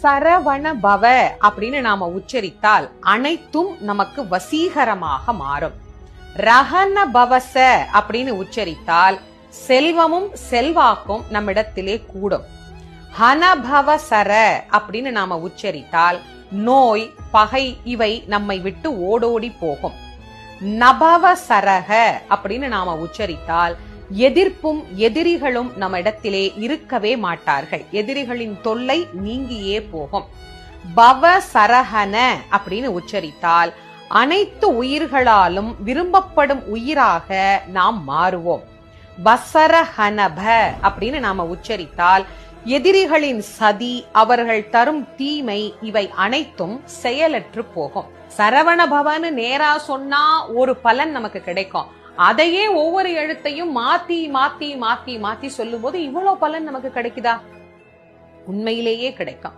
சரவண பவ அப்படின்னு நாம உச்சரித்தால் அனைத்தும் நமக்கு வசீகரமாக மாறும். ரஹன பவச அப்படின்னு உச்சரித்தால் செல்வமும் செல்வாக்கும் நம்மிடத்திலே கூடும். ஹனபவ சர அப்படின்னு நாம உச்சரித்தால் நோய் பகை இவை நம்மை விட்டு ஓடோடி போகும். நபவ சரக அப்படின்னு நாம உச்சரித்தால் எதிர்ப்பும் எதிரிகளும் நம்ம இடத்திலே இருக்கவே மாட்டார்கள். எதிரிகளின் தொல்லை நீங்கியே போகும். பவ சரஹன அப்படின்னு உச்சரித்தால் அனைத்து உயிர்களாலும் விரும்பப்படும் உயிராக நாம் மாறுவோம். வசரஹனப அப்படின்னு நாம உச்சரித்தால் எதிரிகளின் சதி, அவர்கள் தரும் தீமை இவை அனைத்தும் செயலற்று போகும். சரவண பவன்னு நேரா சொன்னா ஒரு பலன் நமக்கு கிடைக்கும். அதையே ஒவ்வொரு எழுத்தையும் மாத்தி மாத்தி மாத்தி மாத்தி சொல்லும் போது இவ்வளவு பலன் நமக்கு கிடைக்குதா? உண்மையிலேயே கிடைக்கும்.